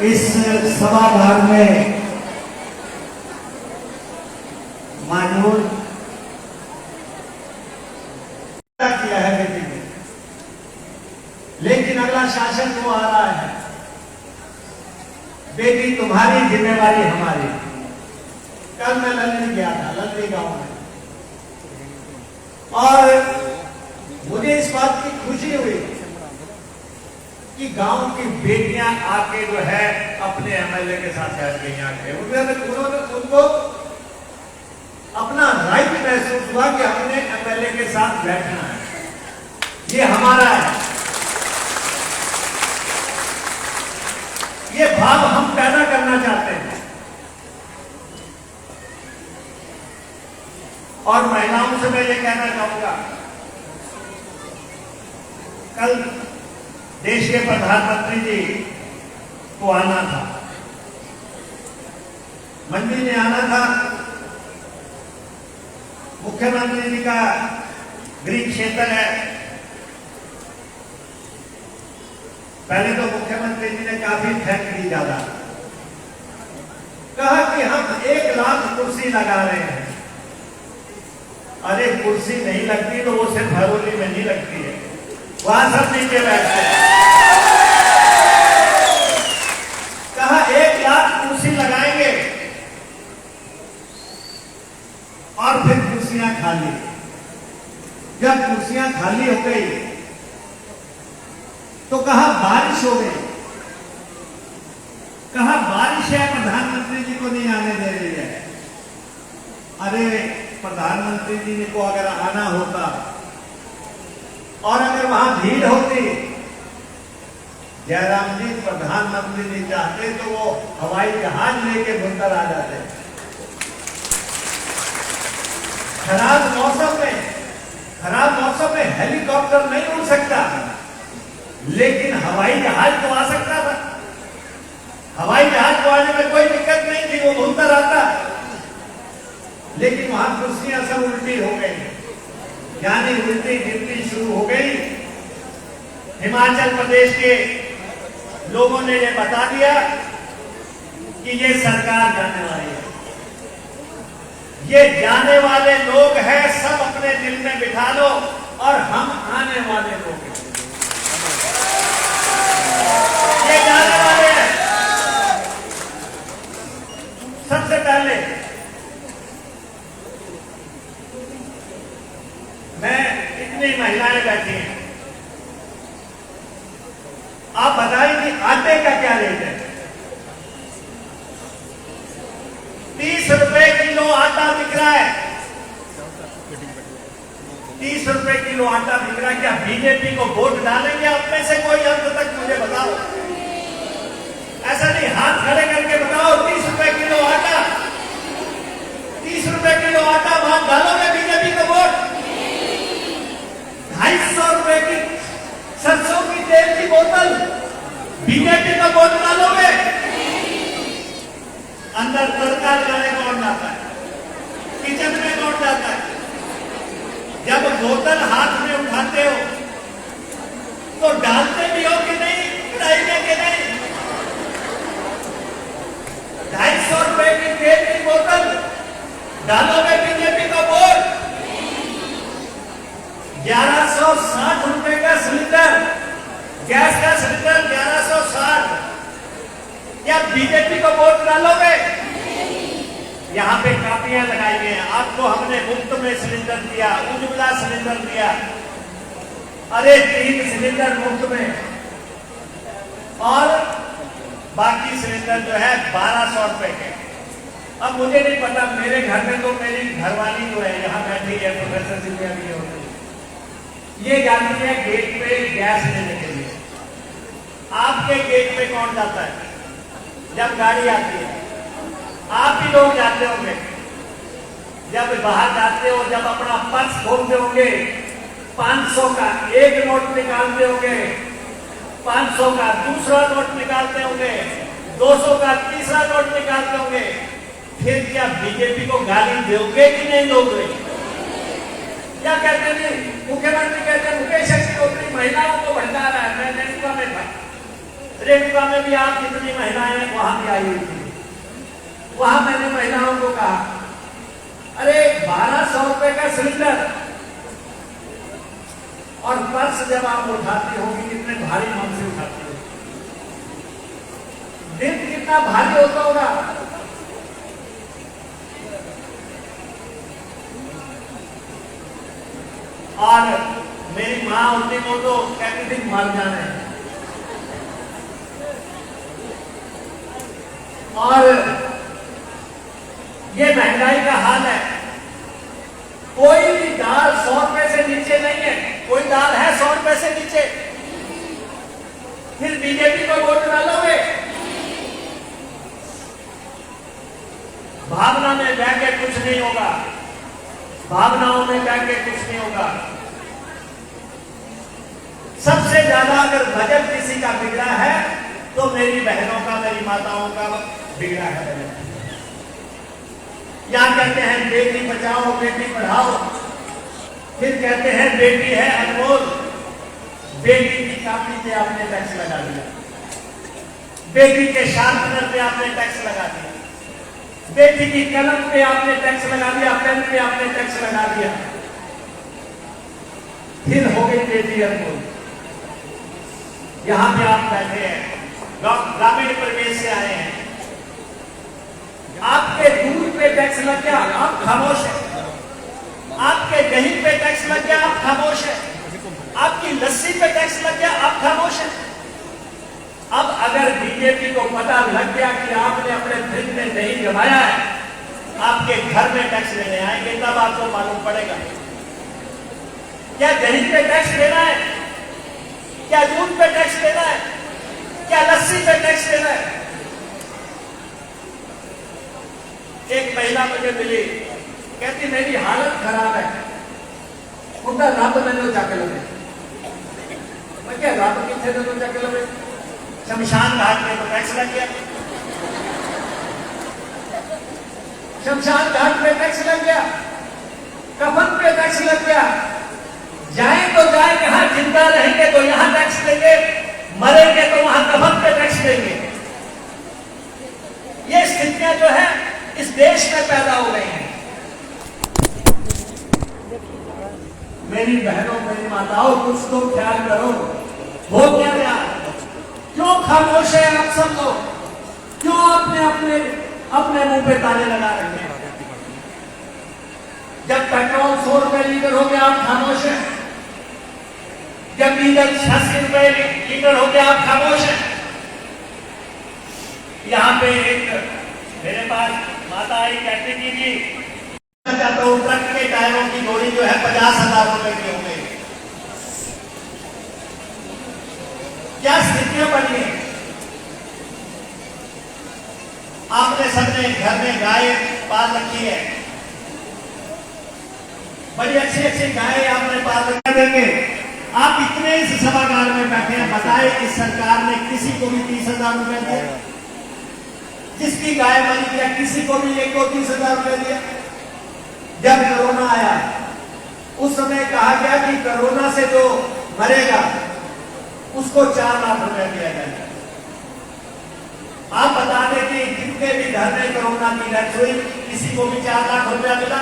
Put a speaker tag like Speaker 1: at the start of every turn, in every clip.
Speaker 1: इस सभागार में मौजूद किया है बेटी ने, लेकिन अगला शासन वो आ रहा है। बेटी तुम्हारी, जिम्मेवारी हमारी। कल मैं लल्ली गया था, लल्ली गांव में, और मुझे इस बात की खुशी हुई कि गांव की बेटियां आके जो है अपने एमएलए के साथ बैठ गई। आके उन्होंने उनको अपना राइट महसूस हुआ कि हमने एमएलए के साथ बैठना है, ये हमारा है। ये भाव हम पैदा करना चाहते हैं। और महिलाओं से मैं ये कहना चाहूंगा, कल देश के प्रधानमंत्री जी को आना था, मंडी में आना था। मुख्यमंत्री जी का गृह क्षेत्र है। पहले तो मुख्यमंत्री जी ने काफी फेंक दी ज्यादा, कहा कि हम 1 लाख कुर्सी लगा रहे हैं। अरे कुर्सी नहीं लगती तो वो सिर्फ भरोली में नहीं लगती है, वहां सब नीचे बैठते हैं। कहा 1 लाख कुर्सी लगाएंगे और फिर कुर्सियां खाली। जब कुर्सियां खाली हो गई तो कहा बारिश हो गई। कहा बारिश है, प्रधानमंत्री जी को नहीं आने दे रही है। अरे प्रधानमंत्री जी को अगर आना होता और अगर वहां भीड़ होती, जयराम जी प्रधानमंत्री जी चाहते तो वो हवाई जहाज लेके भुंतर आ जाते। खराब मौसम में हेलीकॉप्टर नहीं उड़ सकता, लेकिन हवाई जहाज तो आ सकता था। हवाई जहाज को आने में कोई दिक्कत नहीं थी, वो भुंतर आता। लेकिन वहां कुर्सियां सब उल्टी हो गई, यानी उल्टी गिनती शुरू हो गई। हिमाचल प्रदेश के लोगों ने ये बता दिया कि ये सरकार जाने वाली है। ये जाने वाले लोग हैं, सब अपने दिल में बिठा लो, और हम आने वाले लोग हैं। ये जाने वाले हैं। सबसे पहले मैं, इतनी महिलाएं बैठी हैं, आप बताइए कि आटे का क्या रेट है? 30 रुपए किलो आटा बिक रहा है। 30 रुपए किलो आटा बिक रहा है। क्या बीजेपी को वोट डालेंगे आप में से कोई? अंत तक मुझे बताओ। ऐसा नहीं, हाथ खड़े करके बताओ। 30 रुपए किलो आटा, 30 रुपए किलो आटा वहां डालोगे बीजेपी को वोट? 250 रुपए की सरसों की तेल की बोतल बीजेपी का वोट डालोगे? अंदर तड़का लगाने कौन जाता है? किचन में कौन जाता है? जब बोतल हाथ में उठाते हो तो डालते भी हो कि नहीं कढ़ाई में कि नहीं? 250 रुपए की तेल की बोतल डालोगे बीजेपी का वोट? 1160 रुपए का सिलेंडर, गैस का सिलेंडर 1160, क्या बीजेपी को वोट डालोगे? यहाँ पे कापियां लगाई गई हैं, आपको हमने मुफ्त में सिलेंडर दिया, उज्ज्वला सिलेंडर दिया। अरे 3 सिलेंडर मुफ्त में, और बाकी सिलेंडर जो है 1200 रुपए के। अब मुझे नहीं पता, मेरे घर में तो मेरी घरवाली जो है यहाँ बैठी है, प्रोफेसर सिंधिया भी होती, ये जाती है गेट पे गैस लेने के लिए। आपके गेट पे कौन जाता है जब गाड़ी आती है? आप ही लोग जाते होंगे। जब बाहर जाते हो, जब अपना पर्स खोलते होंगे, 500 का एक नोट निकालते होंगे, 500 का दूसरा नोट निकालते होंगे, 200 का तीसरा नोट निकालते होंगे। फिर क्या बीजेपी को गाली दोगे कि नहीं दोगे? क्या कहते हैं? मुख्यमंत्री कहते हैं मुकेश अग्निहोत्री महिलाओं रेणुका में भी आप जितनी महिलाएं वहां भी आई हुई थी, वहां मैंने महिलाओं को कहा, अरे 1200 रुपए का सिलेंडर और पर्स जब आप उठाती होगी कितने भारी मन से उठाती होगी, दिन कितना भारी होता होगा। और मेरी माँ उतनी को तो कहती थी मर जाने, और ये महंगाई का हाल है। कोई भी दाल 100 रुपए से नीचे नहीं है, कोई दाल है 100 रुपए से नीचे। फिर बीजेपी को वोट डालोगे? भावना में बह के कुछ नहीं होगा, भावनाओं में बह के कुछ नहीं होगा। सबसे ज्यादा अगर बजट किसी का बिगड़ा है तो मेरी बहनों का, मेरी माताओं का बिगड़ा है बजट। यहां कहते हैं बेटी बचाओ बेटी पढ़ाओ, फिर कहते हैं बेटी है अनमोल, बेटी की कॉपी पे आपने टैक्स लगा दिया, बेटी के शार्पनर पे आपने टैक्स लगा दिया, बेटी की कलम पे आपने टैक्स लगा दिया, पेन पे आपने टैक्स लगा दिया, फिर हो गई बेटी अनमोल। यहां पे आप बैठे हैं, ग्रामीण परिवेश से आए हैं, आपके दूध पे टैक्स लग गया, आप खामोश हैं। आपके दही पे टैक्स लग गया, आप खामोश हैं। आपकी लस्सी पे टैक्स लग गया, आप खामोश हैं। अब अगर बीजेपी को पता लग गया कि आपने अपने फ्रिज में दही जमाया है, आपके घर में टैक्स लेने आएंगे, तब आपको मालूम पड़ेगा क्या दही पे टैक्स देना है, क्या दूध पे टैक्स देना है, क्या लस्सी पे टैक्स देना है। एक महिला मुझे मिली, कहती मेरी हालत खराब है, उनका रब मैंने जाके लगे। मैं क्या रब कितने दिनों जाके लगे? शमशान घाट में तो टैक्स लग गया, शमशान घाट पे टैक्स लग गया, कफन पे टैक्स लग गया। जाए तो जाए कहां, जिंदा रहेंगे तो यहां टैक्स देंगे, मरेंगे तो वहां कफन पे टैक्स देंगे। ये स्थितियां जो है इस देश में पैदा हो गई हैं। मेरी बहनों मेरी माताओं, कुछ तो ख्याल करो। हो क्या यार, क्यों खामोश है आप सब लोग? क्यों अपने अपने अपने मुंह पे ताले लगा रखे हैं? जब पेट्रोल 100 रुपए लीटर हो गया आप खामोश हैं, जब डीजल 86 रुपए लीटर हो गया आप खामोश हैं। यहां पे एक मेरे पास माता आई, कहती जी चाहता हूं ट्रक के टायरों की जोड़ी जो है 50,000 रुपए की हो गई। क्या स्थितियां बनी है? आपने सबने घर में गाय पाल रखी है, बड़ी अच्छी अच्छी गाय आपने पाल रखी देंगे। आप इतने इस सभागार में बैठे हैं, बताए कि सरकार ने किसी को भी 30,000 रुपए दिया? जिसकी गाय मरी दिया, किसी को भी 1 को 30,000 रुपए दिया? जब कोरोना आया उस समय कहा गया कि कोरोना से जो मरेगा उसको 4 लाख रुपए दिया जाएगा। आप बता दें कि जितने भी घर में कोरोना की डेथ हुई, किसी को भी 4 लाख रुपया मिला?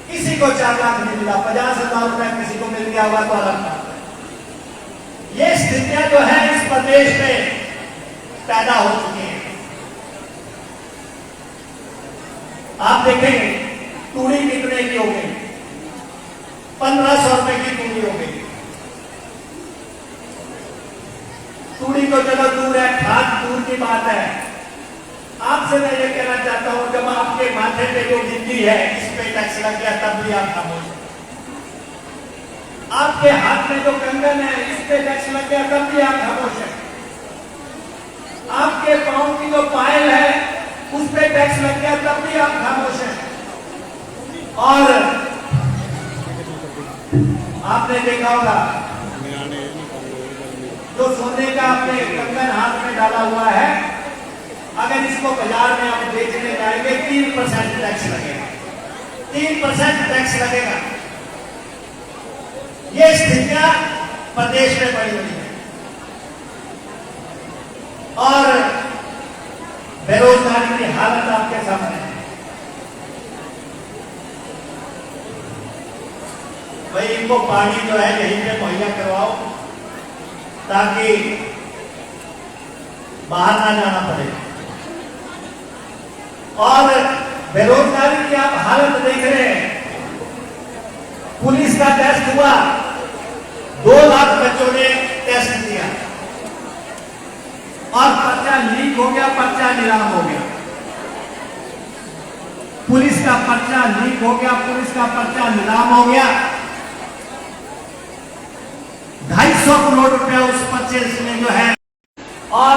Speaker 1: किसी को 4 लाख नहीं मिला, 50,000 रुपए किसी को मिल गया हुआ तो अलग था। ये स्थितियां जो है इस प्रदेश में पैदा हो चुकी हैं। आप देखेंगे तूड़ी कितने की हो गई? 1500 रुपए की तूड़ी हो गई। तूड़ी को चलो दूर है, खाद दूर की बात है। आपसे मैं ये कहना चाहता हूं, जब आपके माथे पे जो गिनती है इस पे टैक्स लग गया तब भी आप खामोश। आपके हाथ में जो कंगन है इस पे टैक्स लग गया तब भी आप खामोश हैं। आपके पांव की जो पायल है उस पे टैक्स लग गया तब भी आप खामोश हैं। और आपने देखा होगा जो सोने का आपने कंगन हाथ में डाला हुआ है, अगर इसको बाजार में आप बेचने जाएंगे 3% टैक्स लगेगा, 3% टैक्स लगेगा। ये स्थितियां प्रदेश में बड़ी हुई है। और बेरोजगारी की हालत आपके सामने है। भाई इनको पानी जो है यहीं पे मुहैया करवाओ ताकि बाहर ना जाना पड़े। और बेरोजगारी की आप हालत देख रहे हैं। पुलिस का टेस्ट हुआ, 2 लाख बच्चों ने टेस्ट दिया और पर्चा लीक हो गया, पर्चा नीलाम हो गया। पुलिस का पर्चा लीक हो गया, पुलिस का पर्चा नीलाम हो गया। 250 करोड़ रुपया उस पर्चे में जो है, और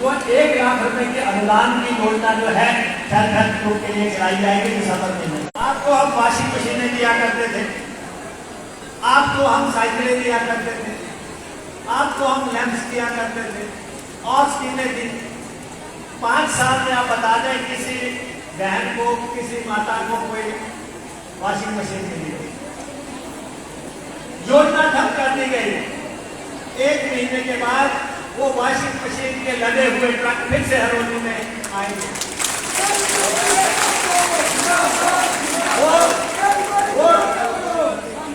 Speaker 1: जो 1 लाख रुपए के अनुदान की योजना जो है सेल्फ हेल्प ग्रुप के लिए चलाई जाएगी दिसंबर में। आपको हम वॉशिंग मशीनें दिया करते थे, आपको हम साइकिलें दिया करते थे, आपको हम लैंप्स दिया करते थे और स्कीमें दी। 5 साल में आप बता दें किसी बहन को, किसी माता को कोई वॉशिंग मशीन मिली हो। योजना ठप कर दी गई। 1 महीने के बाद वो वॉशिंग मशीन के लदे हुए ट्रक फिर से हरोली में आएंगे।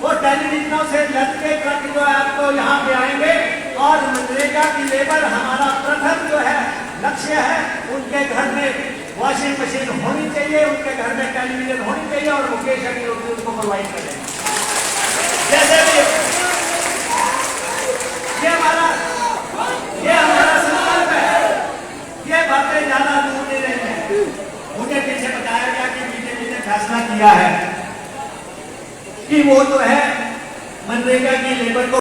Speaker 1: वो टेलीविजनों से लद के ट्रक जो है आपको यहाँ पे आएंगे और मनरेगा की लेबर हमारा प्रथम जो है लक्ष्य है। उनके घर में वॉशिंग मशीन होनी चाहिए, उनके घर में टेलीविजन होनी चाहिए और मुकेश अग्निहोत्री उनको प्रोवाइड करें। जैसे भी ये हमारा संकल्प है। ये बातें ज्यादा दूर नहीं रही है। मुझे पीछे बताया गया कि बीजेपी ने फैसला किया है कि वो जो है मनरेगा की लेबर को